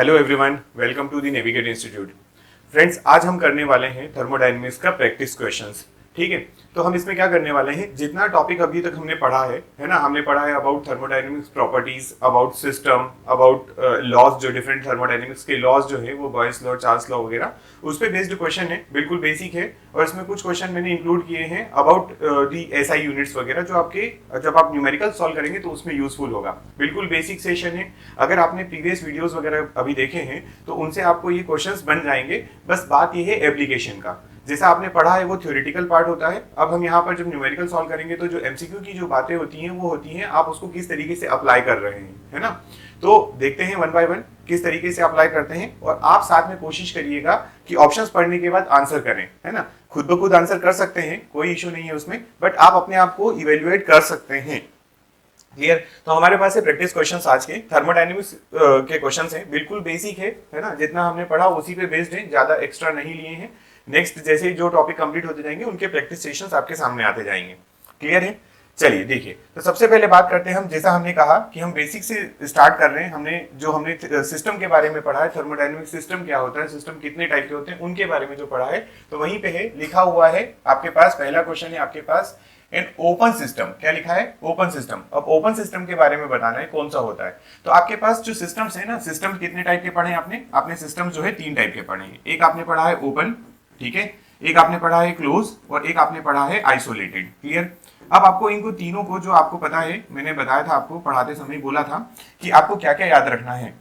Hello everyone, welcome to the Navigate Institute. Friends, आज हम करने वाले हैं थर्मोडायनेमिक्स का प्रैक्टिस क्वेश्चंस। ठीक है, तो हम इसमें क्या करने वाले हैं, जितना टॉपिक अभी तक हमने पढ़ा है ना, हमने पढ़ा है about thermodynamics properties, about system, about laws, जो डिफरेंट थर्मोडायनेमिक्स के लॉज जो है वो बॉयस लॉ, चार्ल्स लॉ वगैरह, उस पे बेस्ड क्वेश्चन है, बिल्कुल बेसिक है। और इसमें कुछ क्वेश्चन मैंने इंक्लूड किए हैं अबाउट दी एसआई यूनिट्स वगैरह, जो आपके जब आप न्यूमेरिकल सॉल्व करेंगे तो उसमें यूजफुल होगा। बिल्कुल बेसिक सेशन है। अगर आपने प्रीवियस वीडियोस वगैरह अभी देखे हैं तो उनसे आपको ये क्वेश्चंस बन जाएंगे। बस बात ये है एप्लीकेशन का। जैसा आपने पढ़ा है वो थ्योरेटिकल पार्ट होता है। अब हम यहाँ पर जब न्यूमेरिकल सॉल्व करेंगे तो जो एमसीक्यू की जो बातें होती हैं वो होती हैं आप उसको किस तरीके से अप्लाई कर रहे हैं, है ना। तो देखते हैं वन बाय वन किस तरीके से अप्लाई करते हैं। और आप साथ में कोशिश करिएगा कि ऑप्शंस पढ़ने के बाद आंसर करें, है ना। खुद ब खुद आंसर कर सकते हैं, कोई इशू नहीं है उसमें, बट आप अपने आप को इवेल्युएट कर सकते हैं। क्लियर। तो हमारे पास है प्रैक्टिस क्वेश्चंस आज के थर्मोडायनेमिक्स के क्वेश्चंस हैं, बिल्कुल बेसिक है ना। जितना हमने पढ़ा उसी पे बेस्ड है, ज्यादा एक्स्ट्रा नहीं लिए हैं। नेक्स्ट जैसे जो टॉपिक कंप्लीट होते जाएंगे उनके प्रैक्टिस सेशंस आपके सामने आते जाएंगे। क्लियर है। चलिए देखिए, तो सबसे पहले बात करते हैं हम, जैसा हमने कहा कि हम बेसिक से स्टार्ट कर रहे हैं। हमने सिस्टम के बारे में पढ़ा है, थर्मोडायनेमिक सिस्टम क्या होता है, सिस्टम कितने टाइप के होते हैं, उनके बारे में जो पढ़ा है, तो वहीं पे है लिखा हुआ है आपके पास। पहला क्वेश्चन है आपके पास, एन ओपन सिस्टम। क्या लिखा है? Open system. अब ओपन सिस्टम के बारे में बताना है कौन सा होता है। तो आपके पास जो सिस्टम्स है ना, सिस्टम कितने टाइप के पढ़े हैं आपने सिस्टम जो है 3 टाइप के पढ़े हैं। एक आपने पढ़ा है ओपन, ठीक है, एक आपने पढ़ा है क्लोज, और एक आपने पढ़ा है आइसोलेटेड। क्लियर। अब आपको इनको तीनों को, जो आपको पता है, मैंने बताया था आपको पढ़ाते समय, बोला था कि आपको क्या क्या याद रखना है।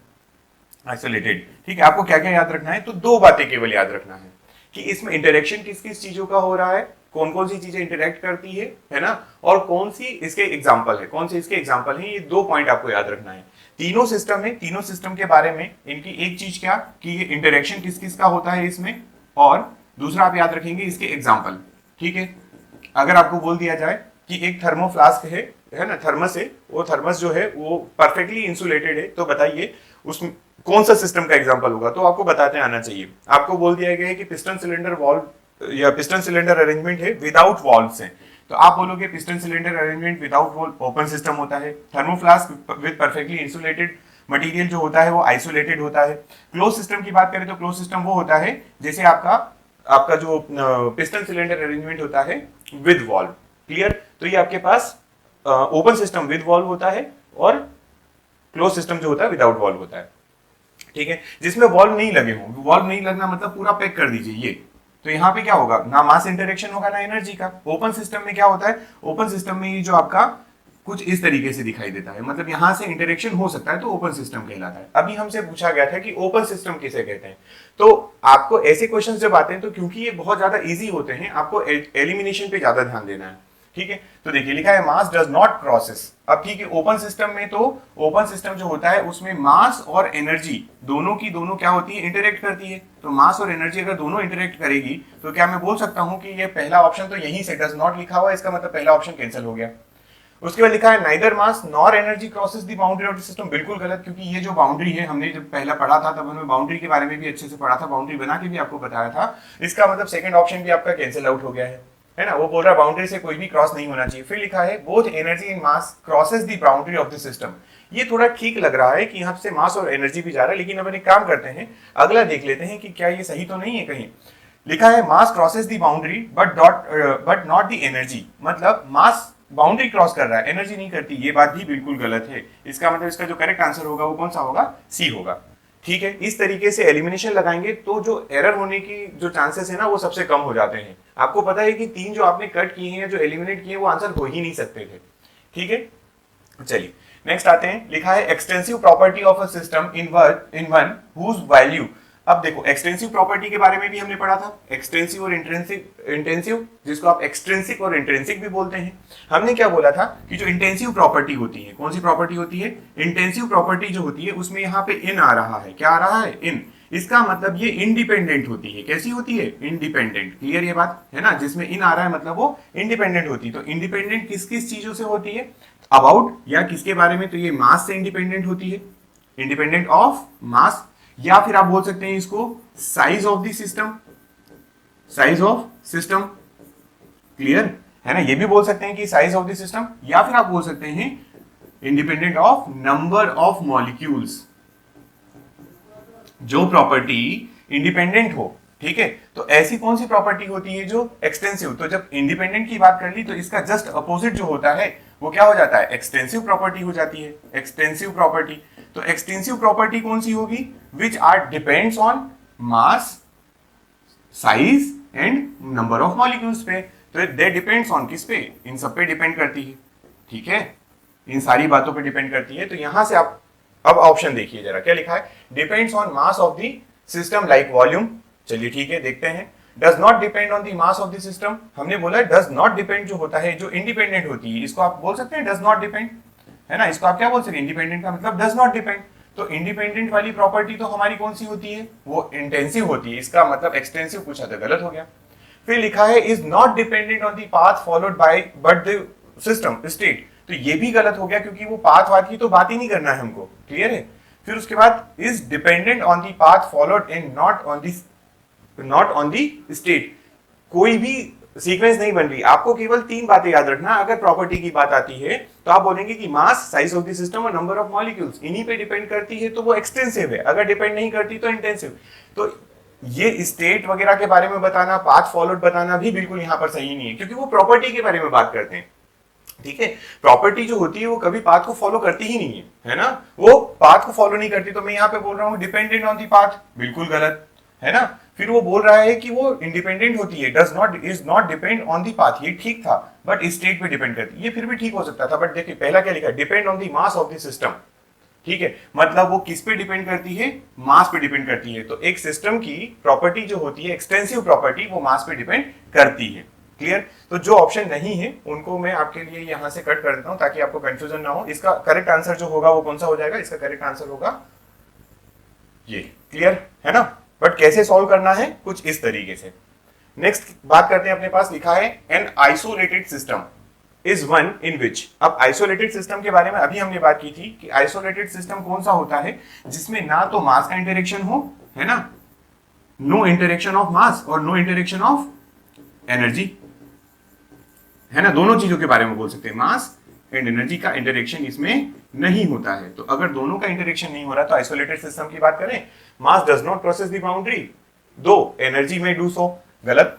आइसोलेटेड, ठीक है, आपको क्या क्या याद रखना है, तो 2 बातें केवल याद रखना है कि इसमें इंटरेक्शन किस किस चीजों का हो रहा है, कौन कौन सी चीजें इंटरेक्ट करती है ना, और कौन सी इसके एग्जाम्पल है, कौन से इसके एग्जाम्पल है। ये 2 पॉइंट आपको याद रखना है। तीनों सिस्टम है, तीनों सिस्टम के बारे में इनकी एक चीज क्या कि ये इंटरेक्शन किस किस का होता है इसमें, और दूसरा आप याद रखेंगे इसके एग्जाम्पल। ठीक है। अगर आपको बोल दिया जाए कि एक थर्मो फ्लास्क है ना, थर्मस है, वो थर्मस जो है वो परफेक्टली इंसुलेटेड है, तो बताइए उसमें कौन सा सिस्टम का एग्जांपल होगा, तो आपको बताते आना चाहिए। आपको बोल दिया गया है कि पिस्टन सिलेंडर वॉल्व या पिस्टन सिलेंडर अरेंजमेंट है विदाउट वॉल्व्स है, तो आप बोलोगे piston cylinder arrangement without valve open system होता है। Thermo flask with perfectly insulated material जो होता है वो आइसोलेटेड होता है। क्लोज सिस्टम की बात करें तो क्लोज सिस्टम वो होता है जैसे आपका जो पिस्टन सिलेंडर अरेंजमेंट होता है विद वॉल्व। क्लियर। तो ये आपके पास ओपन सिस्टम विद वॉल्व होता है और क्लोज सिस्टम जो होता है विदाउट वॉल्व होता है। ठीक है, जिसमें वॉल्व नहीं लगे हों। वॉल्व नहीं लगना मतलब पूरा पैक कर दीजिए ये, तो यहाँ पे क्या होगा, ना मास इंटरेक्शन होगा ना एनर्जी का। ओपन सिस्टम में क्या होता है, ओपन सिस्टम में ये जो आपका कुछ इस तरीके से दिखाई देता है, मतलब यहां से इंटरेक्शन हो सकता है, तो ओपन सिस्टम कहलाता है। अभी हमसे पूछा गया था कि ओपन सिस्टम किसे कहते हैं, तो आपको ऐसे क्वेश्चंस जब आते हैं तो क्योंकि ये बहुत ज्यादा इजी होते हैं, आपको एलिमिनेशन पे ज्यादा ध्यान देना है। ठीक है, तो देखिए लिखा है मास डज नॉट क्रॉसेस। अब ठीक है, ओपन सिस्टम में तो ओपन सिस्टम जो होता है उसमें मास और एनर्जी दोनों की दोनों क्या होती है, इंटरेक्ट करती है। तो मास और एनर्जी अगर दोनों इंटरेक्ट करेगी तो क्या मैं बोल सकता हूं कि ये पहला ऑप्शन तो यहीं से डज नॉट लिखा हुआ है, इसका मतलब पहला ऑप्शन कैंसिल हो गया। उसके बाद लिखा है neither mass nor energy crosses the boundary of the system. बिल्कुल गलत, क्योंकि ये जो बाउंड्री है, हमने जब पहला पढ़ा था तब हमें बाउंड्री के बारे में भी अच्छे से पढ़ा था, बाउंड्री बना के भी आपको बताया था। इसका मतलब सेकंड ऑप्शन भी आपका कैंसिल आउट हो गया है ना। वो बोल रहा है बाउंड्री से कोई भी क्रॉस नहीं होना चाहिए। फिर लिखा है both energy and mass crosses the boundary of the system. ये थोड़ा ठीक लग रहा है कि यहाँ से मास और एनर्जी भी जा रहा है, लेकिन अब एक काम करते हैं, अगला देख लेते हैं कि क्या ये सही तो नहीं है कहीं। लिखा है mass crosses the boundary but not the energy, मतलब मास बाउंड्री क्रॉस कर रहा है, एनर्जी नहीं करती। ये बात भी बिल्कुल गलत है। इसका मतलब इसका जो करेक्ट आंसर होगा वो कौन सा होगा, सी होगा। ठीक है, इस तरीके से एलिमिनेशन लगाएंगे तो जो एरर होने की जो चांसेस है ना वो सबसे कम हो जाते हैं। आपको पता है कि 3 जो आपने कट किए हैं, जो एलिमिनेट किए, वो आंसर हो ही नहीं सकते थे। ठीक है, चलिए नेक्स्ट आते हैं। लिखा है extensive property of a system in one whose value. अब देखो, एक्सटेंसिव प्रॉपर्टी के बारे में भी हमने पढ़ा था, एक्सटेंसिव और इंटेंसिव, जिसको आप एक्सट्रिंसिक और इंट्रिंसिक भी बोलते हैं। हमने क्या बोला था कि जो इंटेंसिव प्रॉपर्टी होती है, कौन सी प्रॉपर्टी होती है, इंटेंसिव प्रॉपर्टी जो होती है, उसमें यहाँ पे इन आ रहा है। क्या आ रहा है, इन। इसका मतलब ये इंडिपेंडेंट होती है। कैसी होती है, इंडिपेंडेंट। क्लियर ये बात है ना, जिसमें इन आ रहा है मतलब वो इंडिपेंडेंट होती है। तो इंडिपेंडेंट किस किस चीजों से होती है, अबाउट या किसके बारे में, तो ये मास से इंडिपेंडेंट होती है, इंडिपेंडेंट ऑफ मास। या फिर आप बोल सकते हैं इसको size of the system, size of system. Clear है ना, ये भी बोल सकते हैं कि साइज ऑफ द सिस्टम, या फिर आप बोल सकते हैं independent of number of molecules. जो प्रॉपर्टी इंडिपेंडेंट हो, ठीक है, तो ऐसी कौन सी प्रॉपर्टी होती है जो एक्सटेंसिव। तो जब इंडिपेंडेंट की बात कर ली तो इसका जस्ट अपोजिट जो होता है वो क्या हो जाता है, एक्सटेंसिव प्रॉपर्टी हो जाती है, एक्सटेंसिव प्रॉपर्टी। तो एक्सटेंसिव प्रॉपर्टी कौन सी होगी, which are depends on mass, size and number of molecules पे। तो दे डिपेंड्स ऑन किस पे, इन सब पे डिपेंड करती है, ठीक है, इन सारी बातों पे डिपेंड करती है। तो यहां से आप अब ऑप्शन देखिए जरा, क्या लिखा है, depends on mass of the system like volume. चलिए ठीक है, देखते हैं। Does not depend on the mass of the system, हमने बोला डज नॉट डिपेंड जो होता है, जो इंडिपेंडेंट होती है, इसको आप बोल सकते हैं डज नॉट डिपेंड, है ना, इसको आप क्या बोल सकते हैं, इंडिपेंडेंट का मतलब डज नॉट डिपेंड। तो इंडिपेंडेंट वाली प्रॉपर्टी तो हमारी कौन सी होती है, वो इंटेंसिव होती है, इसका मतलब एक्सटेंसिव पूछा तो गलत हो गया। फिर लिखा है is not dependent on the path followed by but the system state, तो ये भी गलत हो गया क्योंकि वो पाथ वाथ की तो बात ही नहीं करना है हमको, क्लियर है। फिर उसके बाद is dependent on the path followed and not on the state, कोई भी सीक्वेंस नहीं बन रही। आपको केवल 3 बातें याद रखना, अगर प्रॉपर्टी की बात आती है तो आप बोलेंगे कि मास, साइज ऑफ द सिस्टम और नंबर ऑफ मॉलिक्यूल्स, इन्हीं पे डिपेंड करती है तो वो एक्सटेंसिव है, अगर डिपेंड नहीं करती तो इंटेंसिव। तो ये स्टेट वगैरह के बारे में बताना, पाथ फॉलोड बताना भी बिल्कुल यहां पर सही नहीं है, क्योंकि वो प्रॉपर्टी के बारे में बात करते हैं, ठीक है। प्रॉपर्टी जो होती है वो कभी पाथ को फॉलो करती ही नहीं है ना, वो पाथ को फॉलो नहीं करती। तो मैं यहाँ पे बोल रहा हूँ डिपेंडेंट ऑन दी पाथ, बिल्कुल गलत है ना। फिर वो बोल रहा है कि वो इंडिपेंडेंट होती है, is not depend on the path, ये ठीक था, बट स्टेट पे डिपेंड करती है, ये फिर भी ठीक हो सकता था। बट देखिए पहला क्या लिखा, depend on the mass of the system, ठीक है, मतलब वो किस पे डिपेंड करती है, मास पे डिपेंड करती है। तो एक सिस्टम की प्रॉपर्टी जो होती है एक्सटेंसिव प्रॉपर्टी, वो मास पे डिपेंड करती है, क्लियर। तो जो ऑप्शन नहीं है उनको मैं आपके लिए यहां से कट कर देता हूं ताकि आपको कंफ्यूजन ना हो। इसका करेक्ट आंसर जो होगा वो कौन सा हो जाएगा, इसका करेक्ट आंसर होगा ये, क्लियर है ना। बट कैसे सॉल्व करना है, कुछ इस तरीके से। नेक्स्ट बात करते हैं, अपने पास लिखा है an isolated system is one in which. अब आइसोलेटेड सिस्टम के बारे में अभी हमने बात की थी कि आइसोलेटेड सिस्टम कौन सा होता है, जिसमें ना तो मास का इंटरेक्शन हो, है ना, नो इंटरेक्शन ऑफ मास और नो इंटरेक्शन ऑफ एनर्जी, है ना, दोनों चीजों के बारे में बोल सकते हैं, मास एंड एनर्जी का इंटरेक्शन इसमें नहीं होता है। तो अगर दोनों का इंटरेक्शन नहीं हो रहा तो आइसोलेटेड सिस्टम की बात करें, mass does not crosses the boundary, though energy may do so, गलत।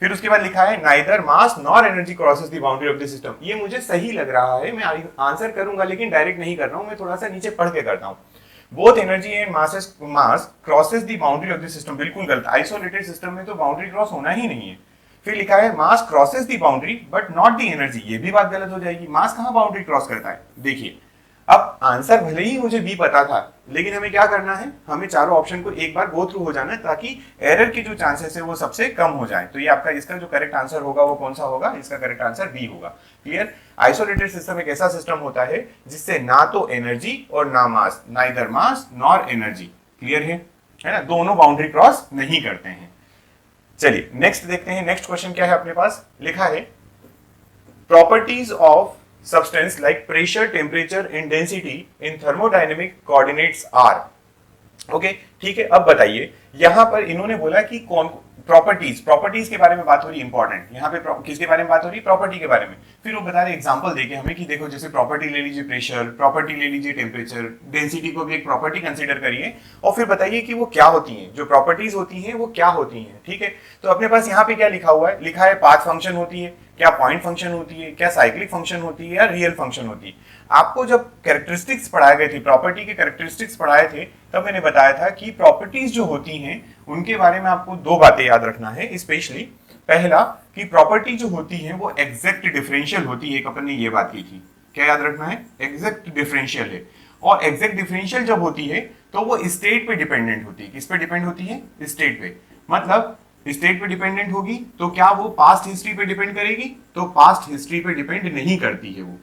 फिर उसके बाद लिखा है neither mass nor energy crosses the boundary of the system, ये मुझे सही लग रहा है, मैं आंसर करूंगा लेकिन डायरेक्ट नहीं कर रहा हूं, मैं थोड़ा सा नीचे पढ़ के करता हूं। Both energy and mass crosses the boundary of the system, बिल्कुल गलत, आइसोलेटेड सिस्टम में तो बाउंड्री क्रॉस होना ही नहीं है। फिर लिखा है mass crosses the boundary but not the energy, ये भी बात गलत हो जाएगी, मास कहां बाउंड्री क्रॉस करता है। देखिए अब आंसर भले ही मुझे बी पता था, लेकिन हमें क्या करना है, हमें चारों ऑप्शन को एक बार गो थ्रू हो जाना है ताकि एरर के जो चांसेस है वो सबसे कम हो जाए। तो ये आपका इसका जो करेक्ट आंसर होगा वो कौन सा होगा, इसका करेक्ट आंसर बी होगा, क्लियर। आइसोलेटेड सिस्टम एक ऐसा सिस्टम होता है जिससे ना तो एनर्जी और ना मास, neither mass nor energy, clear है ना, दोनों बाउंड्री क्रॉस नहीं करते हैं। चलिए नेक्स्ट देखते हैं, नेक्स्ट क्वेश्चन क्या है अपने पास, लिखा है properties of substance like pressure, temperature and density in thermodynamic coordinates are. Okay ठीक है, अब बताइए यहां पर इन्होंने बोला कि कौन प्रॉपर्टीज के बारे में बात हो रही है, इंपॉर्टेंट यहाँ पे किसके बारे में बात हो रही है, प्रॉपर्टी के बारे में। फिर वो बता रहे एग्जांपल देके हमें कि देखो जैसे प्रॉपर्टी ले लीजिए प्रेशर, प्रॉपर्टी ले लीजिए टेम्परेचर, डेंसिटी को भी एक प्रॉपर्टी कंसीडर करिए और फिर बताइए कि वो क्या होती हैं, जो प्रॉपर्टीज होती हैं वो क्या होती हैं, ठीक है। तो अपने पास यहाँ पे क्या लिखा हुआ है, लिखा है पाथ फंक्शन होती है, क्या पॉइंट फंक्शन होती है, क्या साइक्लिक फंक्शन होती है या रियल फंक्शन होती है। आपको जब कैरेक्टरिस्टिक्स पढ़ाए गए थे, प्रॉपर्टी के कैरेक्टरिस्टिक्स पढ़ाए थे, तब मैंने बताया था कि प्रॉपर्टीज जो होती हैं उनके बारे में आपको 2 बातें याद रखना है स्पेशली। पहला कि प्रॉपर्टी जो होती है वो एग्जैक्ट डिफरेंशियल होती है, एक अपन ने ये बात की थी, क्या याद रखना है, एग्जैक्ट डिफरेंशियल है। और एग्जैक्ट डिफरेंशियल जब होती है तो वो स्टेट पे डिपेंडेंट होती है, किस पे डिपेंड होती है, स्टेट पे। मतलब स्टेट पे डिपेंडेंट होगी तो क्या वो पास्ट हिस्ट्री पे डिपेंड करेगी, तो पास्ट हिस्ट्री पे डिपेंड नहीं करती है वो,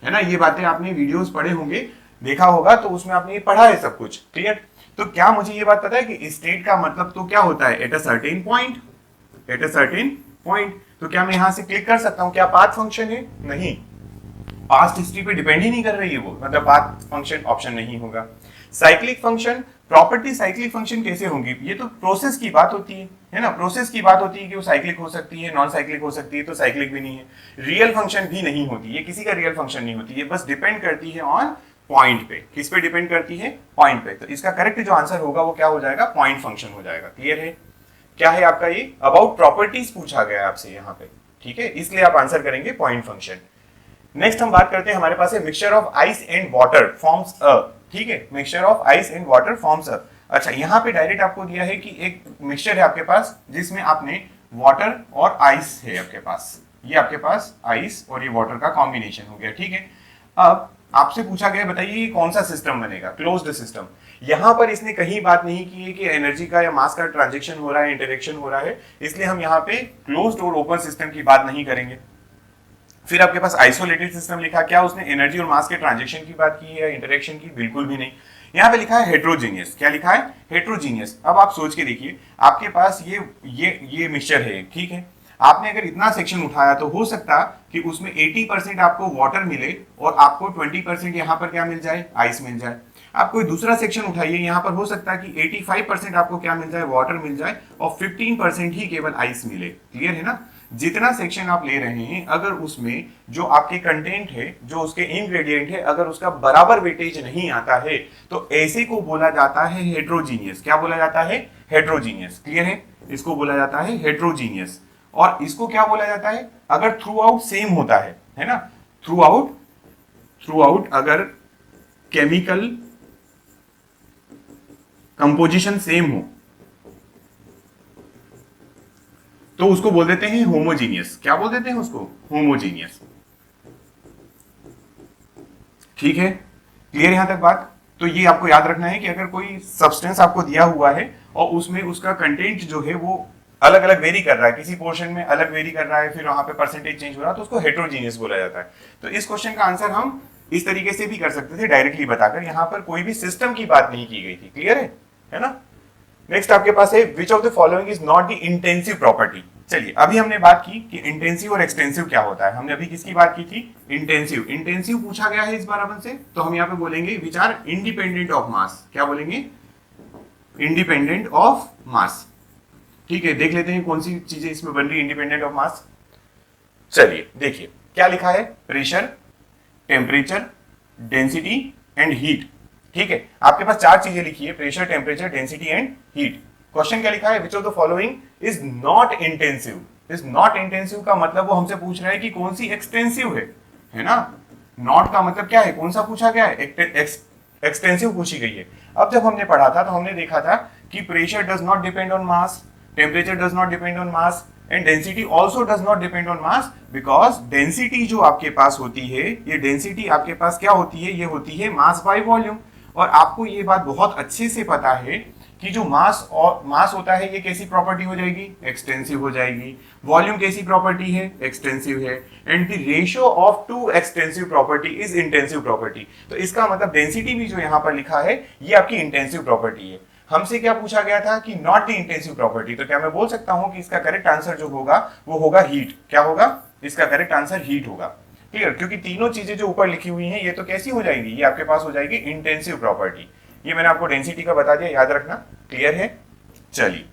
है ना। ये बातें आपने वीडियोस पढ़े होंगे, देखा होगा, तो उसमें आपने ये पढ़ा है सब कुछ, क्लियर। तो क्या मुझे ये बात पता है कि स्टेट का मतलब तो क्या होता है, at a certain point, at a certain point. तो क्या मैं यहां से क्लिक कर सकता हूं, क्या पाथ फंक्शन है, नहीं, पास्ट हिस्ट्री पे डिपेंड ही नहीं कर रही है वो, मतलब पाथ फंक्शन ऑप्शन नहीं होगा। Cyclic function, property cyclic function कैसे होंगी, ये तो प्रोसेस की बात होती है ना, प्रोसेस की बात होती है कि वो साइक्लिक हो सकती है, नॉन साइक्लिक हो सकती है, तो साइक्लिक भी नहीं है। रियल फंक्शन भी नहीं होती, ये किसी का रियल फंक्शन नहीं होती, ये बस डिपेंड करती है ऑन पॉइंट पे। किस पे डिपेंड करती है? पॉइंट पे। तो इसका करेक्ट जो आंसर होगा वो क्या हो जाएगा? पॉइंट फंक्शन हो जाएगा। क्लियर है? क्या है आपका ये? अबाउट प्रॉपर्टीज पूछा गया है आपसे यहाँ पे, ठीक है, इसलिए आप आंसर करेंगे पॉइंट फंक्शन। नेक्स्ट हम बात करते हैं, हमारे पास है mixture of ice and water forms a, ठीक है, mixture of ice and water forms a. अच्छा, यहाँ पे डायरेक्ट आपको दिया है कि एक मिक्सचर है आपके पास जिसमें आपने वाटर और आइस है आपके पास, ये आपके पास आइस और ये वाटर का कॉम्बिनेशन हो गया, ठीक है। अब आपसे पूछा गया बताइए ये कौन सा सिस्टम बनेगा? Closed system. यहां पर इसने कहीं बात नहीं की है कि एनर्जी का या मास का ट्रांजेक्शन हो रहा है, इंटरेक्शन हो रहा है, इसलिए हम यहाँ पे क्लोज्ड और ओपन सिस्टम की बात नहीं करेंगे। फिर आपके पास आइसोलेटेड सिस्टम लिखा, क्या उसने एनर्जी और मास के ट्रांजेक्शन की बात की है, इंटरेक्शन की? बिल्कुल भी नहीं। यहाँ पे लिखा है हेट्रोजीनियस। क्या लिखा है? हेट्रोजीनियस। अब आप सोच के देखिए, आपके पास ये मिक्सचर है, ठीक है, आपने अगर इतना सेक्शन उठाया तो हो सकता कि उसमें 80% आपको वाटर मिले और आपको 20% यहाँ पर क्या मिल जाए? आइस मिल जाए। आप कोई दूसरा सेक्शन उठाइए, यहाँ पर हो सकता है कि 85% आपको क्या मिल जाए? वाटर मिल जाए और 15% ही केवल आइस मिले। क्लियर है ना? जितना सेक्शन आप ले रहे हैं, अगर उसमें जो आपके कंटेंट है, जो उसके इंग्रेडिएंट है, अगर उसका बराबर वेटेज नहीं आता है तो ऐसे को बोला जाता है हेट्रोजीनियस। क्या बोला जाता है? हेट्रोजीनियस। क्लियर है? इसको बोला जाता है हेट्रोजीनियस। और इसको क्या बोला जाता है? अगर थ्रू आउट सेम होता है ना, थ्रू आउट अगर केमिकल कंपोजिशन सेम हो तो उसको बोल देते हैं होमोजीनियस। क्या बोल देते हैं उसको? होमोजीनियस। ठीक है, क्लियर यहां तक बात? तो ये आपको याद रखना है कि अगर कोई सब्सटेंस आपको दिया हुआ है और उसमें उसका कंटेंट जो है वो अलग अलग वेरी कर रहा है, किसी पोर्शन में अलग वेरी कर रहा है, फिर वहां पे परसेंटेज चेंज हो रहा है, तो उसको हेट्रोजीनियस बोला जाता है। तो इस क्वेश्चन का आंसर हम इस तरीके से भी कर सकते थे, डायरेक्टली बताकर। यहां पर कोई भी सिस्टम की बात नहीं की गई थी। क्लियर है ना? नेक्स्ट आपके पास है which of the following is not the intensive property. चलिए, अभी हमने बात की कि इंटेंसिव और एक्सटेंसिव क्या होता है। हमने अभी किसकी बात की थी? इंटेंसिव। इंटेंसिव पूछा गया है इस बार अपन से, तो हम यहाँ पे बोलेंगे which are independent of mass. क्या बोलेंगे? Independent of mass. ठीक है, देख लेते हैं कौन सी चीजें इसमें बन रही है इंडिपेंडेंट ऑफ मास। चलिए देखिए क्या लिखा है? Pressure, temperature, density and heat. ठीक है, आपके पास चार चीजें लिखी है, pressure, temperature, density and heat. Question क्या लिखा है? Which of the following is not intensive. Is not intensive का मतलब वो हमसे पूछ रहा है कि कौन सी एक्सटेंसिव है ना? नॉट का मतलब क्या है? कौन सा पूछा गया है? एक्सटेंसिव पूछी गई है। अब जब हमने पढ़ा था तो हमने देखा था कि pressure does not depend on mass, temperature does not depend on mass and density also does not depend on mass, because density जो आपके पास होती है, ये डेंसिटी आपके पास क्या होती है? ये होती है मास बाय वॉल्यूम। और आपको ये बात बहुत अच्छे से पता है कि जो मास होता है ये कैसी प्रॉपर्टी हो जाएगी? एक्सटेंसिव हो जाएगी। वॉल्यूम कैसी प्रॉपर्टी है? एक्सटेंसिव है। And the ratio of two extensive property is intensive property. तो इसका मतलब डेंसिटी भी जो यहाँ पर लिखा है ये आपकी इंटेंसिव प्रॉपर्टी है। हमसे क्या पूछा गया था? कि नॉट द इंटेंसिव प्रॉपर्टी। तो क्या मैं बोल सकता हूं कि इसका करेक्ट आंसर जो होगा वो होगा हीट। क्या होगा? इसका करेक्ट आंसर हीट होगा। क्लियर? क्योंकि तीनों चीजें जो ऊपर लिखी हुई हैं ये तो कैसी हो जाएंगी? ये आपके पास हो जाएगी इंटेंसिव प्रॉपर्टी। ये मैंने आपको डेंसिटी का बता दिया, याद रखना। क्लियर है? चलिए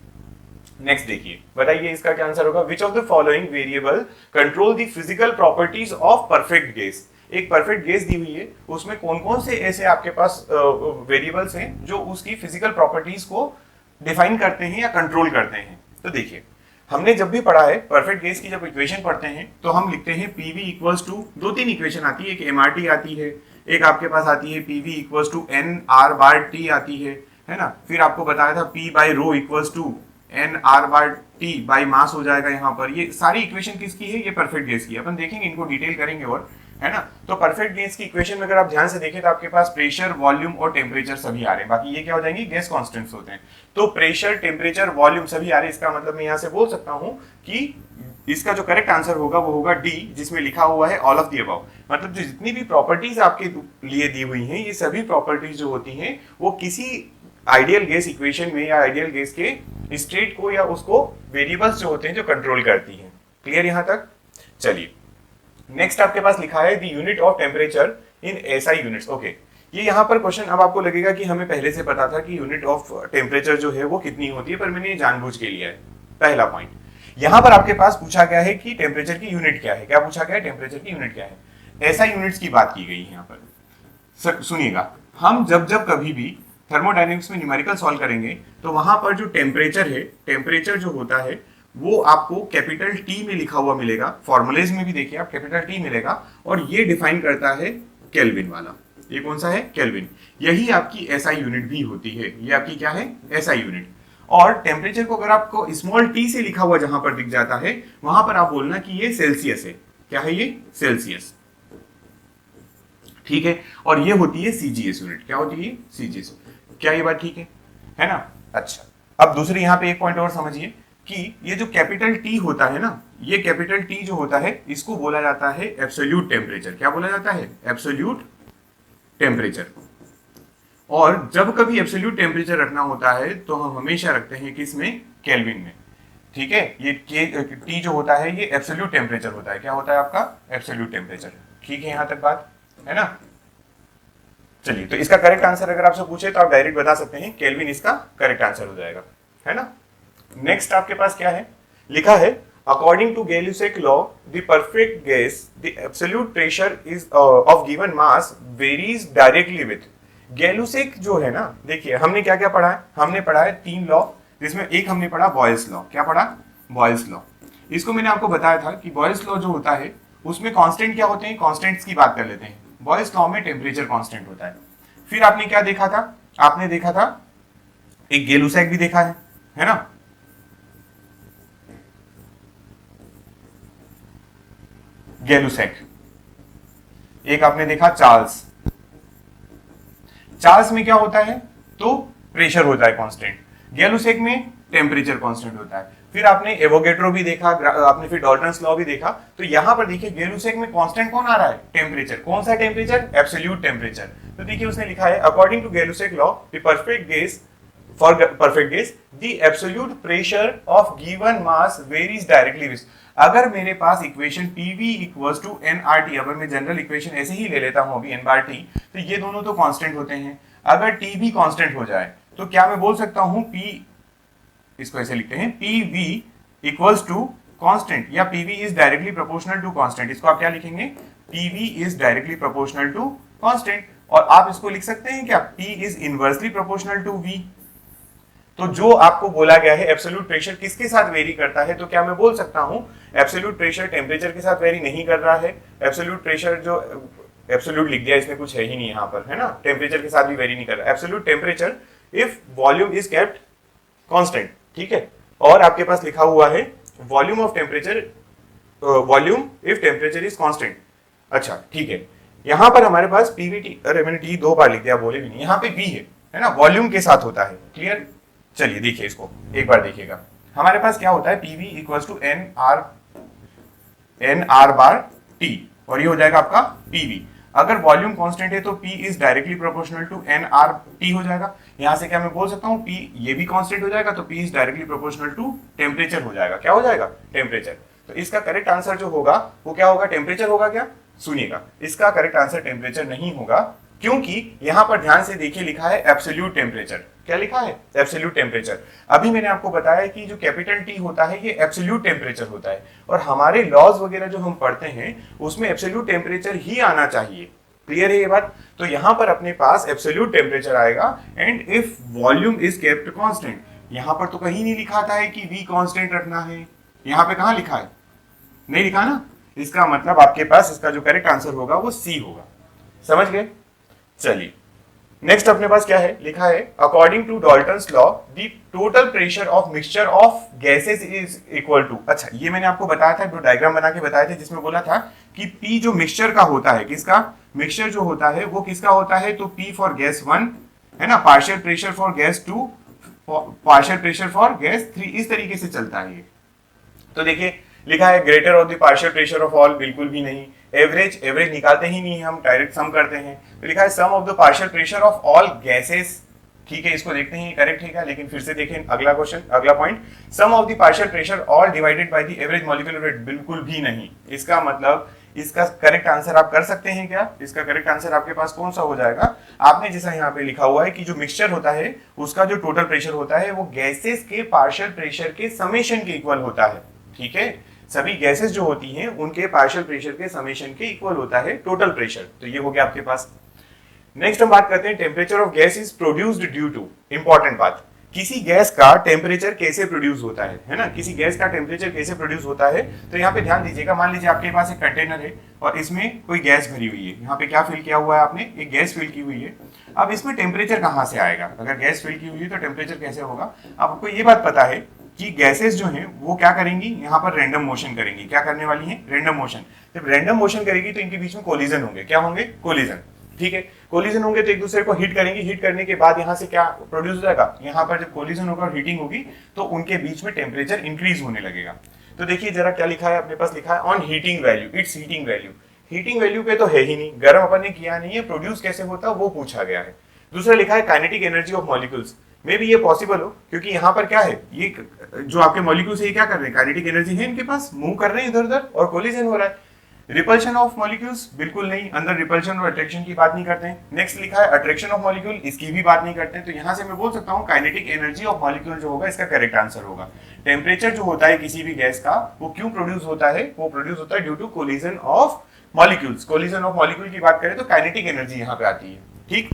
नेक्स्ट देखिए, बताइए इसका क्या आंसर होगा? Which of the following variable control the physical properties of perfect gas. एक परफेक्ट गैस दी हुई है, उसमें कौन कौन से ऐसे आपके पास वेरिएबल्स हैं जो उसकी फिजिकल प्रॉपर्टीज को डिफाइन करते हैं या कंट्रोल करते हैं। तो देखिए, हमने जब भी पढ़ा है परफेक्ट गैस की जब इक्वेशन पढ़ते हैं तो हम लिखते हैं पीवी इक्वल्स टू, दो तीन इक्वेशन आती है, एक एमआरटी आती है, एक आपके पास आती है PV equals to n R bar T आती है ना? फिर आपको बताया था P by rho equals to n R bar T by mass हो जाएगा यहाँ पर। ये सारी इक्वेशन किसकी है? ये परफेक्ट गैस की। अपन देखेंगे, इनको डिटेल करेंगे और, है ना? तो परफेक्ट गैस की इक्वेशन में अगर आप ध्यान से देखें तो आपके पास प्रेशर, वॉल्यूम और टेम्परेचर सभी आ रहे हैं। बाकी ये क्या हो जाएंगे? गैस कांस्टेंट्स होते हैं। तो प्रेशर, टेम्परेचर, वॉल्यूम सभी आ रहे हैं। इसका मतलब मैं यहाँ से बोल सकता हूँ कि इसका जो करेक्ट आंसर होगा वो होगा डी, जिसमें लिखा हुआ है ऑल ऑफ द अबव। मतलब जो जितनी भी प्रॉपर्टीज आपके लिए दी हुई हैं, ये सभी प्रॉपर्टीज जो होती हैं वो किसी आइडियल गैस इक्वेशन में या आइडियल गैस के स्टेट को या उसको वेरिएबल्स जो होते हैं जो कंट्रोल करती हैं। क्लियर यहां तक? चलिए नेक्स्ट आपके पास लिखा है the unit of temperature in SI units. Okay, ये यहाँ पर क्वेश्चन, अब आपको लगेगा कि हमें पहले से पता था कि यूनिट ऑफ टेम्परेचर जो है वो कितनी होती है, पर मैंने ये जानबूझ के लिया है। पहला पॉइंट, यहाँ पर आपके पास पूछा गया है कि टेम्परेचर की यूनिट क्या है। क्या पूछा गया है? टेम्परेचर की यूनिट क्या है। एसआई यूनिट्स की बात की गई है यहाँ पर। सुनिएगा, हम जब जब कभी भी थर्मोडायनेमिक्स में न्यूमेरिकल सॉल्व करेंगे तो वहां पर जो टेम्परेचर है, टेम्परेचर जो होता है वो आपको कैपिटल टी में लिखा हुआ मिलेगा, फॉर्मुलेज में भी देखिए आप कैपिटल टी मिलेगा, और ये डिफाइन करता है केल्विन वाला। ये कौन सा है? केल्विन। यही आपकी एसआई यूनिट भी होती है, ये आपकी क्या है? SI unit. और टेम्परेचर को अगर आपको स्मॉल टी से लिखा हुआ जहां पर दिख जाता है वहां पर आप बोलना कि ये सेल्सियस है। क्या है ये? सेल्सियस। ठीक है, और ये होती है सीजीएस यूनिट। क्या होती है? सीजीएस। क्या ये बात ठीक है ना? अच्छा, अब दूसरी यहां पे एक पॉइंट और समझिए कि ये जो कैपिटल टी होता है ना, ये कैपिटल टी जो होता है इसको बोला जाता है एब्सोल्यूट टेम्परेचर। क्या बोला जाता है? Absolute temperature. और जब कभी एब्सोल्यूट टेम्परेचर रखना होता है तो हम हमेशा रखते हैं किसमें? केल्विन में। ठीक है, ये टी जो होता है ये एब्सोल्यूट टेम्परेचर होता है। क्या होता है आपका? Absolute temperature. ठीक है, यहां तक बात है ना? चलिए, तो इसका करेक्ट आंसर अगर आपसे पूछे तो आप डायरेक्ट बता सकते हैं केल्विन इसका करेक्ट आंसर हो जाएगा, है ना? नेक्स्ट आपके पास क्या है? लिखा है according to Gay Lussac law the perfect gas the absolute pressure is of given mass varies directly with. Gay Lussac जो है ना, देखिए हमने क्या क्या पढ़ा है? हमने पढ़ा है 3 लॉ, जिसमें एक हमने पढ़ा बॉयल्स लॉ। क्या पढ़ा? Boyle's law. इसको मैंने आपको बताया था कि बॉयल्स लॉ जो होता है उसमें कांस्टेंट क्या होते हैं? कांस्टेंट्स की बात कर लेते हैं। बॉयल्स लॉ में टेम्परेचर कांस्टेंट होता है। फिर आपने क्या देखा था? आपने देखा था एक गैल्यूसेक भी देखा है ना? गैल्यूसेक। एक आपने देखा चार्ल्स। चार्ल्स में क्या होता है? तो प्रेशर होता है कांस्टेंट। गैल्यूसेक में टेम्परेचर कांस्टेंट होता है। फिर आपने एवोगेड्रो भी देखा, आपने फिर डॉल्टन्स लॉ भी देखा। तो यहां पर देखिए गैल्यूसेक में कांस्टेंट कौन आ रहा है? टेम्परेचर। कौन सा टेम्परेचर? Absolute temperature. तो देखिए उसने लिखा है according to Gay Lussac law the perfect gas for perfect gas the absolute pressure of given mass varies directly with. अगर मेरे पास equation PV equals to nRT, अगर मैं जनरल इक्वेशन ऐसे ही ले लेता हूं अभी nRT, तो ये दोनों तो कांस्टेंट होते हैं। अगर T भी कांस्टेंट हो जाए तो क्या मैं बोल सकता हूं P, इसको ऐसे लिखते हैं PV इक्वल्स टू कांस्टेंट, या PV is directly proportional to constant. इसको आप क्या लिखेंगे? PV is directly proportional to constant. और आप इसको लिख सकते हैं क्या? P is inversely proportional to V। तो जो आपको बोला गया है एब्सोल्यूट प्रेशर किसके साथ वेरी करता है, तो क्या मैं बोल सकता हूं एब्सोल्यूट प्रेशर टेम्परेचर के साथ वेरी नहीं कर रहा है। एब्सोल्यूट प्रेशर जो एब्सोल्यूट लिख दिया, इसमें कुछ है ही नहीं यहां पर, है ना? टेम्परेचर के साथ भी वेरी नहीं कर रहा। Absolute temperature if volume is kept constant. ठीक है, और आपके पास लिखा हुआ है volume of temperature, volume if temperature is constant. अच्छा ठीक है, यहां पर हमारे पास PVT, अरे मैंने T 2 बार लिख दिया, बोले भी नहीं। यहाँ पे V है ना, वॉल्यूम के साथ होता है। क्लियर? चलिए देखिए इसको एक बार देखिएगा। हमारे पास क्या होता है? PV equals to NR bar T, और ये हो जाएगा आपका PV। अगर वॉल्यूम कांस्टेंट है तो P is directly proportional to nRT हो जाएगा। यहां से क्या मैं बोल सकता हूं? P ये भी कांस्टेंट हो जाएगा तो P is directly proportional to temperature हो जाएगा। क्या हो जाएगा? टेम्परेचर। तो इसका करेक्ट आंसर जो होगा वो क्या होगा? टेम्परेचर होगा। क्या? सुनिएगा, इसका करेक्ट आंसर टेम्परेचर नहीं होगा, क्योंकि यहां पर ध्यान से देखिए लिखा है एब्सोल्यूट टेम्परेचर। क्या लिखा है? Absolute temperature. अभी मैंने आपको बताया कि जो कैपिटल T होता है ये एब्सोल्यूट टेम्परेचर होता है, और हमारे लॉज वगैरह जो हम पढ़ते हैं उसमें एब्सोल्यूट टेम्परेचर ही आना चाहिए। क्लियर है ये बात? तो यहां पर अपने पास एब्सोल्यूट टेम्परेचर आएगा, and if volume is kept constant. यहां पर तो कहीं नहीं लिखा था कि V कांस्टेंट रखना है। यहां पे कहां लिखा है? नहीं लिखा ना। इसका मतलब आपके पास इसका जो करेक्ट आंसर होगा वो C होगा। समझ गए? चलिए नेक्स्ट अपने पास क्या है? लिखा है according to Dalton's law the total pressure of mixture of gases is equal to. अच्छा, ये मैंने आपको बताया था, डायग्राम बना के बताया था, जिसमें बोला था कि P जो मिक्सचर का होता है, किसका? मिक्सचर जो होता है वो किसका होता है? तो P फॉर गैस 1 है ना, partial pressure for gas 2, partial pressure for gas 3, इस तरीके से चलता है ये। तो देखिए लिखा है greater of the partial pressure of all, बिल्कुल भी नहीं। एवरेज, एवरेज निकालते ही नहीं, हम डायरेक्ट सम करते हैं। तो लिखा है sum of the partial pressure of all gases. ठीक है, इसको देखते हैं करेक्ट है क्या, लेकिन फिर से देखें अगला क्वेश्चन, अगला point, sum of the partial pressure all divided by the average molecular weight, बिल्कुल भी नहीं। इसका मतलब इसका करेक्ट आंसर आप कर सकते हैं क्या? इसका करेक्ट आंसर आपके पास कौन सा हो जाएगा? आपने जैसा यहाँ पे लिखा हुआ है कि जो मिक्सचर होता है उसका जो टोटल प्रेशर होता है वो गैसेस के पार्शियल प्रेशर के समेशन के इक्वल होता है। ठीक है, सभी गैसेस जो होती हैं उनके पार्शियल प्रेशर के समेशन के इक्वल होता है टोटल प्रेशर। तो ये हो गया आपके पास। नेक्स्ट हम बात करते हैं temperature of gas is produced due to, important बात, किसी गैस का टेम्परेचर कैसे प्रोड्यूस होता है ना, किसी गैस का टेम्परेचर कैसे प्रोड्यूस होता है। तो यहाँ पे ध्यान दीजिएगा, मान लीजिए आपके पास एक कंटेनर है और इसमें कोई गैस भरी हुई है, यहाँ पे क्या फिल किया हुआ है आपने, एक गैस फिल की हुई है। अब इसमें टेम्परेचर कहाँ से आएगा, अगर गैस फिल की हुई है तो टेम्परेचर कैसे होगा। आपको ये बात पता है कि गैसेस जो हैं वो क्या करेंगी, यहाँ पर रैंडम मोशन करेंगी, क्या करने वाली हैं, रैंडम मोशन। जब रैंडम मोशन करेगी तो इनके बीच में कोलिजन होंगे, क्या होंगे, कोलिजन, ठीक है। कोलिजन होंगे तो एक दूसरे को हिट करेंगे, हिट करने के बाद यहाँ से क्या प्रोड्यूस हो जाएगा, यहाँ पर जब कोलिजन होगा और हीटिंग होगी तो उनके बीच में टेम्परेचर इंक्रीज होने लगेगा। तो देखिए जरा क्या लिखा है अपने पास, लिखा है on heating value, it's heating value. Heating value पे तो है ही नहीं, गर्म अपन ने किया नहीं है, प्रोड्यूस कैसे होता है वो पूछा गया है। दूसरा लिखा है काइनेटिक एनर्जी ऑफ मॉलिक्यूल्स, मे भी ये पॉसिबल हो क्योंकि यहाँ पर क्या है, ये जो आपके मॉलिक्यूल्स है ये क्या कर रहे हैं, काइनेटिक एनर्जी है इनके पास, मूव कर रहे हैं इधर उधर और कोलिजन हो रहा है। रिपल्शन ऑफ मॉलिक्यूल्स बिल्कुल नहीं, अंदर रिपल्शन और अट्रैक्शन की बात नहीं करते हैं। नेक्स्ट लिखा है अट्रैक्शन ऑफ मॉलिक्यूल, इसकी भी बात नहीं करते हैं। तो यहाँ से मैं बोल सकता हूँ काइनेटिक एनर्जी ऑफ मॉलिक्यूल जो होगा इसका करेक्ट आंसर होगा। टेम्परेचर जो होता है किसी भी गैस का वो क्यों प्रोड्यूस होता है, वो प्रोड्यूस होता है due to collision of molecules. Collision of molecule की बात करें तो काइनेटिक एनर्जी यहाँ पे आती है, ठीक।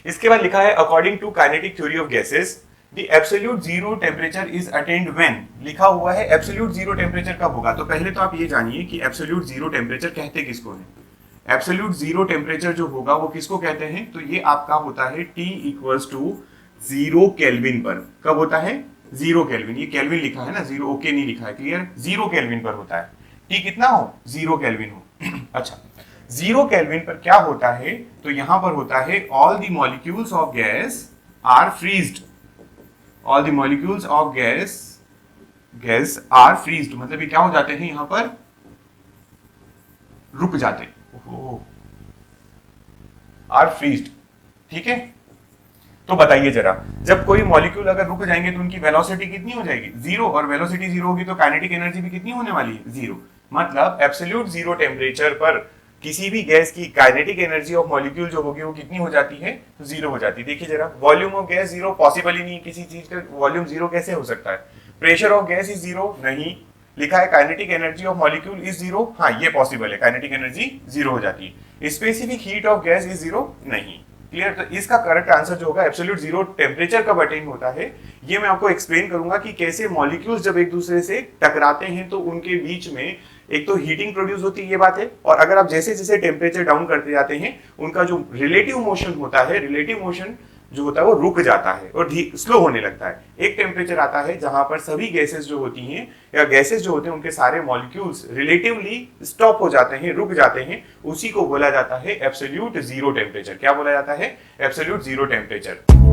इसके बाद लिखा है according to kinetic theory of gases the absolute zero temperature is attained when, लिखा हुआ है एब्सोल्यूट जीरो टेम्परेचर कब होगा। तो पहले तो आप ये जानिए कि एब्सोल्यूट जीरो टेम्परेचर कहते किसको है। एब्सोल्यूट जीरो टेम्परेचर जो होगा वो किसको कहते हैं, तो ये आपका होता है T इक्वल्स टू 0 केल्विन पर। कब होता है, 0 केल्विन, ये केल्विन लिखा है ना, 0 ओके नहीं लिखा है, क्लियर, 0 केल्विन पर होता है। T कितना हो, 0 केल्विन हो। अच्छा 0 केल्विन पर क्या होता है, तो यहां पर होता है all the molecules of gas are freezed, all the molecules of gas are freezed, मतलब ये क्या हो जाते हैं, यहां पर रुक जाते, आर फ्रीज्ड, ठीक है। तो बताइए जरा, जब कोई मॉलिक्यूल अगर रुक जाएंगे तो उनकी वेलोसिटी कितनी हो जाएगी, 0, और वेलोसिटी 0 होगी तो काइनेटिक एनर्जी भी कितनी होने वाली है, 0। मतलब एब्सोल्यूट जीरो टेम्परेचर पर किसी भी गैस की काइनेटिक एनर्जी ऑफ मॉलिक्यूल जो होगी वो कितनी हो जाती है, तो 0 हो जाती है। देखिए जरा, वॉल्यूम ऑफ गैस 0 पॉसिबल ही नहीं, किसी चीज का वॉल्यूम 0 कैसे हो सकता है। प्रेशर ऑफ गैस इज 0 नहीं, लिखा है kinetic energy of molecule is 0, हाँ ये पॉसिबल है, काइनेटिक एनर्जी 0 हो जाती है। Specific heat of gas is 0 नहीं, क्लियर। तो इसका करेक्ट आंसर जो होगा एब्सोल्यूट जीरो टेम्परेचर कब अटेन होता है, ये मैं आपको एक्सप्लेन करूंगा कि कैसे मॉलिक्यूल्स जब एक दूसरे से टकराते हैं तो उनके बीच में एक तो हीटिंग प्रोड्यूस होती है, ये बात है, और अगर आप जैसे जैसे टेम्परेचर डाउन करते जाते हैं उनका जो रिलेटिव मोशन होता है, रिलेटिव मोशन जो होता है वो रुक जाता है और स्लो होने लगता है। एक टेम्परेचर आता है जहां पर सभी गैसेस जो होती हैं या गैसेस जो होते हैं उनके सारे मॉलिक्यूल्स रिलेटिवली स्टॉप हो जाते हैं, रुक जाते हैं, उसी को बोला जाता है एब्सोल्यूट जीरो टेम्परेचर। क्या बोला जाता है, एब्सोल्यूट जीरो टेम्परेचर।